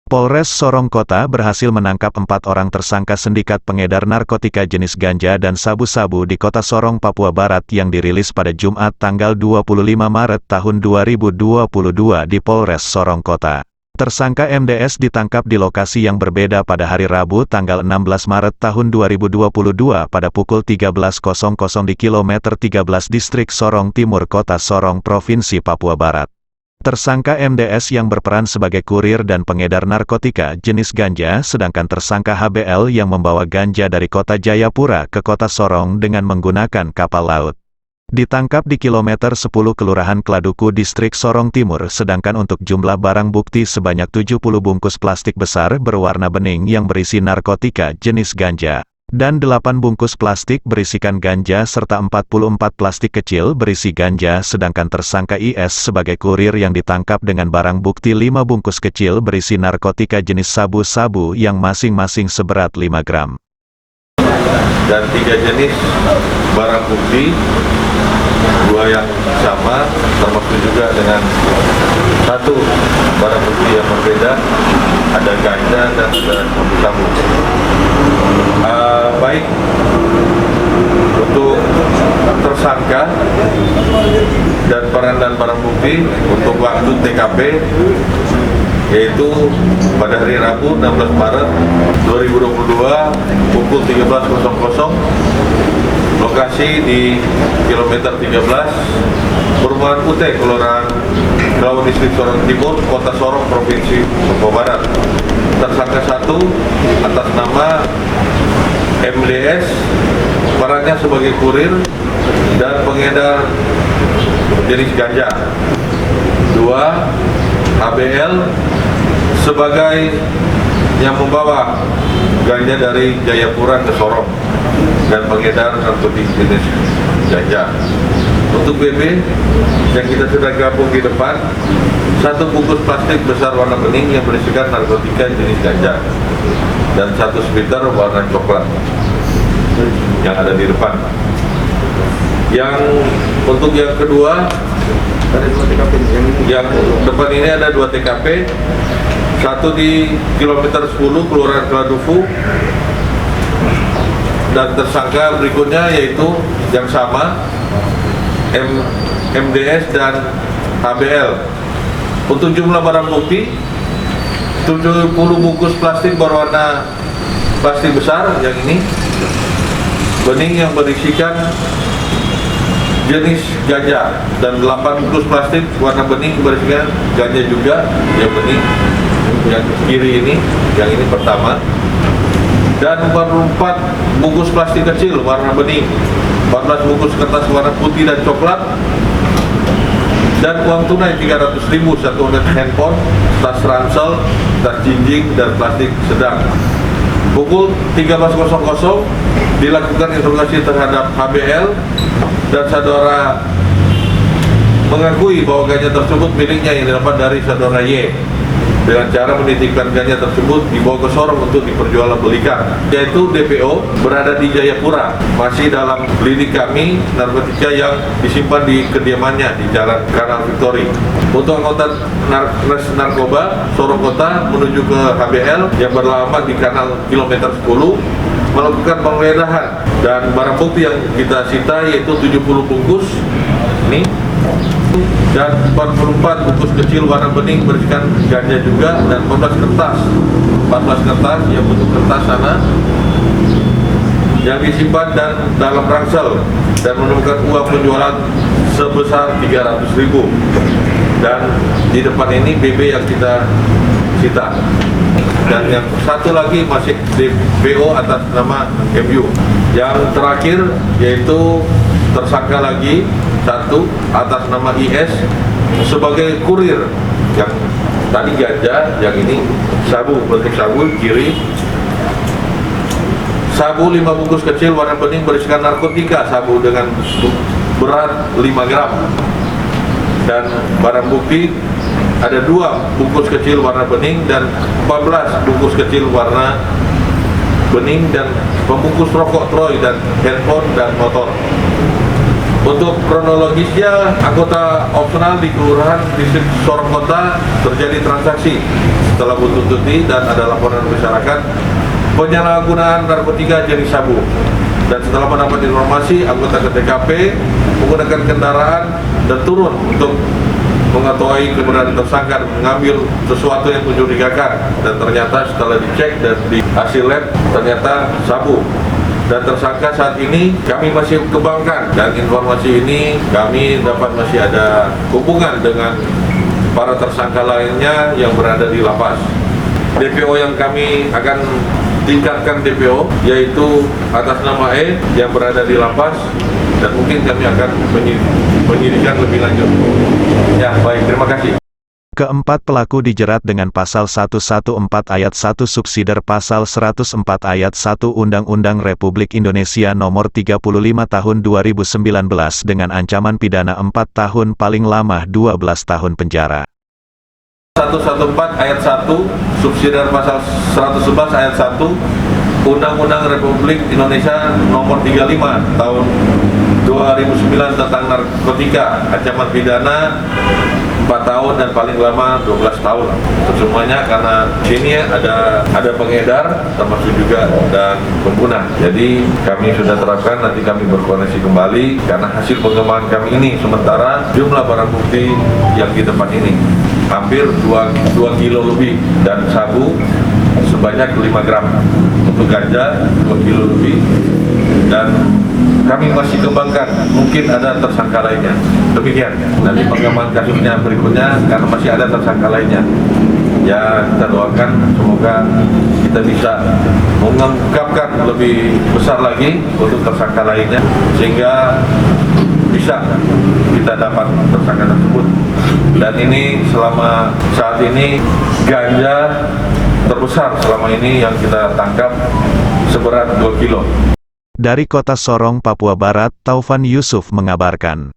Polres Sorong Kota berhasil menangkap 4 orang tersangka sindikat pengedar narkotika jenis ganja dan sabu-sabu di Kota Sorong, Papua Barat yang dirilis pada Jumat tanggal 25 Maret tahun 2022 di Polres Sorong Kota. Tersangka MDS ditangkap di lokasi yang berbeda pada hari Rabu tanggal 16 Maret tahun 2022 pada pukul 13.00 di kilometer 13 Distrik Sorong Timur Kota Sorong, Provinsi Papua Barat. Tersangka MDS yang berperan sebagai kurir dan pengedar narkotika jenis ganja, sedangkan tersangka HBL yang membawa ganja dari kota Jayapura ke kota Sorong dengan menggunakan kapal laut. Ditangkap di kilometer 10 Kelurahan Kladuku Distrik Sorong Timur, sedangkan untuk jumlah barang bukti sebanyak 70 bungkus plastik besar berwarna bening yang berisi narkotika jenis ganja, dan 8 bungkus plastik berisikan ganja serta 44 plastik kecil berisi ganja, sedangkan tersangka IS sebagai kurir yang ditangkap dengan barang bukti 5 bungkus kecil berisi narkotika jenis sabu-sabu yang masing-masing seberat 5 gram. Dan 3 jenis barang bukti, 2 yang sama, termasuk juga dengan 1 barang bukti yang berbeda, ada ganja dan ada sabu-sabu. Baik untuk tersangka dan peran dan barang bukti untuk waktu TKP yaitu pada hari Rabu 16 Maret 2022 pukul 13.00, lokasi di kilometer 13 perumahan UT Kelurahan Kladuku Distrik Sorong Timur, Kota Sorong, Provinsi Papua Barat. Tersangka 1 atas nama MDS, perannya sebagai kurir dan pengedar jenis ganja. 2, HBL sebagai yang membawa ganja dari Jayapura ke Sorong dan pengedar narkotika jenis ganja. Untuk BB yang kita sudah gabung di depan, 1 bungkus plastik besar warna bening yang berisikan narkotika jenis ganja dan 1 splitter warna coklat yang ada di depan. Yang untuk yang kedua, ada 2 TKP. Yang depan ini ada 2 TKP, 1 di kilometer 10 Kelurahan Kladuku, dan tersangka berikutnya yaitu yang sama, MDS dan HBL. Untuk jumlah barang bukti 70 bungkus plastik berwarna plastik besar yang ini bening yang berisikan jenis ganja, dan 8 bungkus plastik warna bening berisikan ganja juga yang bening yang kiri ini, yang ini pertama, dan 44 bungkus plastik kecil warna bening, 14 bungkus kertas warna putih dan coklat, dan uang tunai 300.000, 1 unit handphone, tas ransel, tas jinjing, dan plastik sedang. Pukul 13.00 dilakukan interogasi terhadap HBL dan saudara mengakui bahwa ganja tersebut miliknya yang didapat dari saudara Y, dengan cara menitipkan ganja tersebut dibawa ke Sorong untuk diperjualbelikan, yaitu DPO berada di Jayapura, masih dalam lidik kami narkotika yang disimpan di kediamannya di Jalan Kanal Victory. Untuk anggota narkoba Sorong Kota menuju ke HBL yang beralamat di Kanal kilometer 10 melakukan penggeledahan, dan barang bukti yang kita sita yaitu 70 bungkus ini dan 44 bungkus kecil warna bening berisikan ganja juga, dan 14 kertas yang bentuk kertas sana yang disimpan dan dalam ransel, dan menemukan uang penjualan sebesar 300.000, dan di depan ini BB yang kita sita, dan yang satu lagi masih DPO atas nama MU. Yang terakhir yaitu tersangka lagi 1 atas nama IS sebagai kurir, yang tadi ganja, yang ini sabu, bentuk sabu kiri, sabu 5 bungkus kecil warna bening berisikan narkotika sabu dengan berat 5 gram, dan barang bukti ada 2 bungkus kecil warna bening dan 14 bungkus kecil warna bening, dan pembungkus rokok Troy dan handphone dan motor. Untuk kronologisnya, anggota opsional di Kelurahan Distrik Sorong Kota terjadi transaksi setelah buntuti dan ada laporan masyarakat penyalahgunaan narkotika jenis sabu. Dan setelah mendapat informasi, anggota ke TKP menggunakan kendaraan dan turun untuk mengetahui keberadaan tersangka dan mengambil sesuatu yang mencurigakan. Dan ternyata setelah dicek dan di hasil lab ternyata sabu. Dan tersangka saat ini kami masih kembangkan, dan informasi ini kami dapat masih ada hubungan dengan para tersangka lainnya yang berada di lapas. DPO yang kami akan tingkatkan DPO yaitu atas nama E yang berada di lapas, dan mungkin kami akan penyidikan lebih lanjut. Ya, baik, terima kasih. Keempat pelaku dijerat dengan pasal 114 ayat 1 subsidiar pasal 104 ayat 1 Undang-Undang Republik Indonesia Nomor 35 Tahun 2019 dengan ancaman pidana 4 tahun paling lama 12 tahun penjara. 114 ayat 1 subsidiar pasal 111 ayat 1 Undang-Undang Republik Indonesia Nomor 35 Tahun 2009 tentang narkotika, ancaman pidana 4 tahun dan paling lama 12 tahun. Semuanya karena sini ada pengedar termasuk juga dan pengguna. Jadi kami sudah terapkan, nanti kami berkoordinasi kembali karena hasil pengembangan kami ini sementara jumlah barang bukti yang di depan ini hampir 2 kilo lebih dan sabu sebanyak 5 gram. Untuk ganja 2 kilo lebih dan kami masih kembangkan, mungkin ada tersangka lainnya. Demikian, nanti pengembangan kasusnya berikutnya karena masih ada tersangka lainnya. Ya, kita doakan semoga kita bisa mengungkapkan lebih besar lagi untuk tersangka lainnya sehingga bisa kita dapat tersangka tersebut. Dan ini selama saat ini ganja terbesar selama ini yang kita tangkap seberat 2 kilo. Dari Kota Sorong, Papua Barat, Taufan Yusuf mengabarkan.